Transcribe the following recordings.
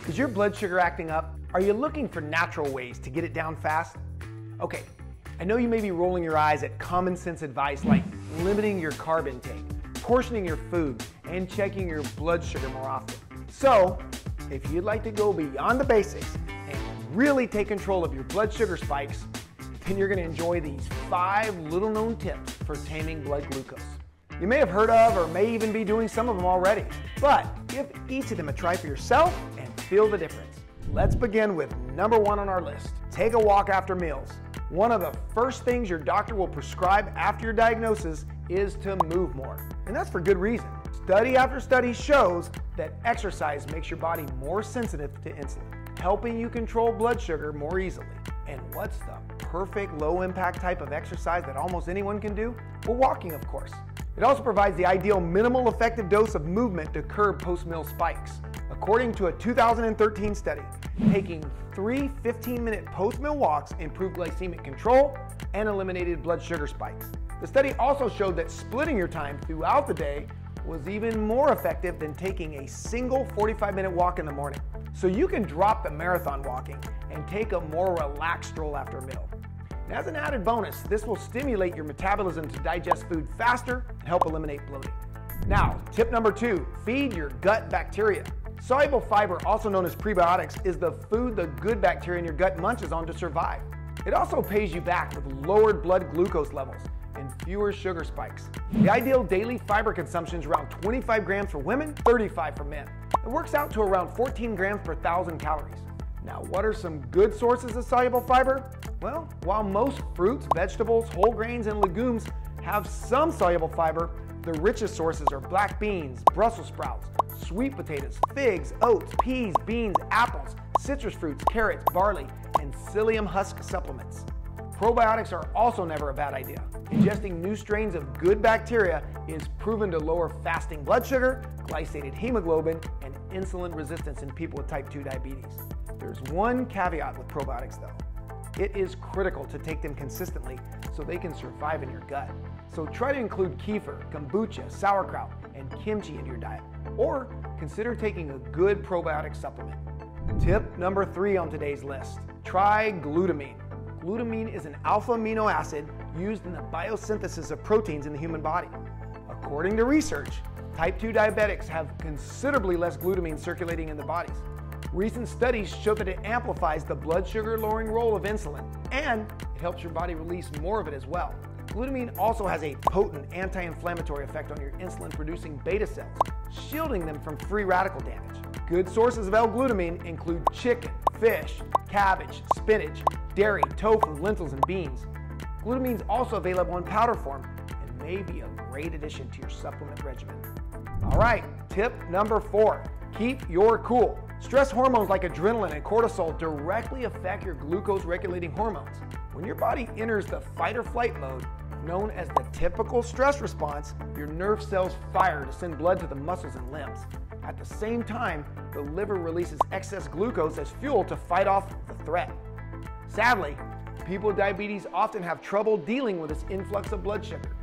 Is your blood sugar acting up? Are you looking for natural ways to get it down fast? Okay, I know you may be rolling your eyes at common sense advice like limiting your carb intake, portioning your food, and checking your blood sugar more often. So, if you'd like to go beyond the basics and really take control of your blood sugar spikes, then you're going to enjoy these 5 little-known tips for taming blood glucose. You may have heard of or may even be doing some of them already, but give each of them a try for yourself and feel the difference. Let's begin with number 1 on our list. Take a walk after meals. One of the first things your doctor will prescribe after your diagnosis is to move more, and that's for good reason. Study after study shows that exercise makes your body more sensitive to insulin, helping you control blood sugar more easily. And what's the perfect low-impact type of exercise that almost anyone can do? Well, walking, of course. It also provides the ideal minimal effective dose of movement to curb post-meal spikes. According to a 2013 study, taking 3 15-minute post-meal walks improved glycemic control and eliminated blood sugar spikes. The study also showed that splitting your time throughout the day was even more effective than taking a single 45-minute walk in the morning. So you can drop the marathon walking and take a more relaxed stroll after a meal. And as an added bonus, this will stimulate your metabolism to digest food faster and help eliminate bloating. Now, tip number 2, feed your gut bacteria. Soluble fiber, also known as prebiotics, is the food the good bacteria in your gut munches on to survive. It also pays you back with lowered blood glucose levels and fewer sugar spikes. The ideal daily fiber consumption is around 25 grams for women, 35 for men. It works out to around 14 grams per 1,000 calories. Now, what are some good sources of soluble fiber? Well, while most fruits, vegetables, whole grains, and legumes have some soluble fiber, the richest sources are black beans, Brussels sprouts, sweet potatoes, figs, oats, peas, beans, apples, citrus fruits, carrots, barley, and psyllium husk supplements. Probiotics are also never a bad idea. Ingesting new strains of good bacteria is proven to lower fasting blood sugar, glycated hemoglobin, and insulin resistance in people with type 2 diabetes. There's one caveat with probiotics though. It is critical to take them consistently so they can survive in your gut. So try to include kefir, kombucha, sauerkraut, and kimchi into your diet. Or consider taking a good probiotic supplement. Tip number 3 on today's list. Try glutamine. Glutamine is an alpha amino acid used in the biosynthesis of proteins in the human body. According to research, type 2 diabetics have considerably less glutamine circulating in their bodies. Recent studies show that it amplifies the blood sugar lowering role of insulin, and it helps your body release more of it as well. Glutamine also has a potent anti-inflammatory effect on your insulin-producing beta cells, shielding them from free radical damage. Good sources of L-glutamine include chicken, fish, cabbage, spinach, dairy, tofu, lentils, and beans. Glutamine is also available in powder form and may be a great addition to your supplement regimen. All right, tip number 4, keep your cool. Stress hormones like adrenaline and cortisol directly affect your glucose-regulating hormones. When your body enters the fight or flight mode, known as the typical stress response, your nerve cells fire to send blood to the muscles and limbs. At the same time, the liver releases excess glucose as fuel to fight off the threat. Sadly, people with diabetes often have trouble dealing with this influx of blood sugar.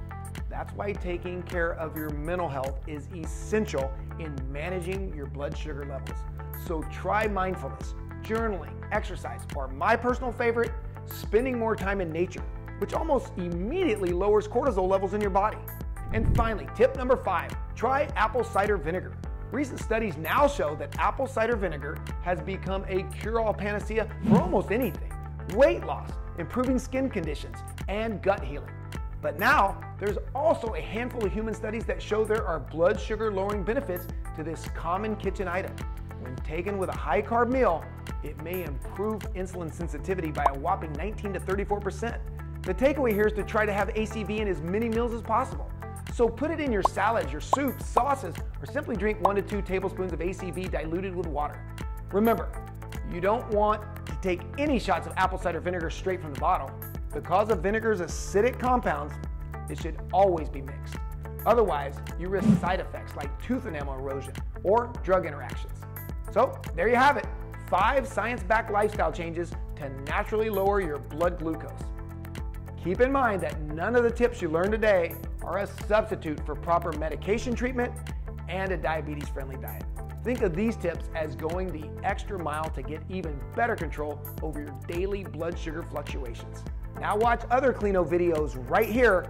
That's why taking care of your mental health is essential in managing your blood sugar levels. So try mindfulness, journaling, exercise, or my personal favorite, spending more time in nature, which almost immediately lowers cortisol levels in your body. And finally, tip number 5, try apple cider vinegar. Recent studies now show that apple cider vinegar has become a cure-all panacea for almost anything: weight loss, improving skin conditions, and gut healing. But now, there's also a handful of human studies that show there are blood sugar lowering benefits to this common kitchen item. When taken with a high-carb meal, it may improve insulin sensitivity by a whopping 19 to 34%. The takeaway here is to try to have ACV in as many meals as possible. So put it in your salads, your soups, sauces, or simply drink 1 to 2 tablespoons of ACV diluted with water. Remember, you don't want to take any shots of apple cider vinegar straight from the bottle. Because of vinegar's acidic compounds, it should always be mixed. Otherwise, you risk side effects like tooth enamel erosion or drug interactions. So there you have it, 5 science-backed lifestyle changes to naturally lower your blood glucose. Keep in mind that none of the tips you learned today are a substitute for proper medication treatment and a diabetes-friendly diet. Think of these tips as going the extra mile to get even better control over your daily blood sugar fluctuations. Now watch other Klinio videos right here,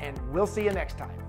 and we'll see you next time.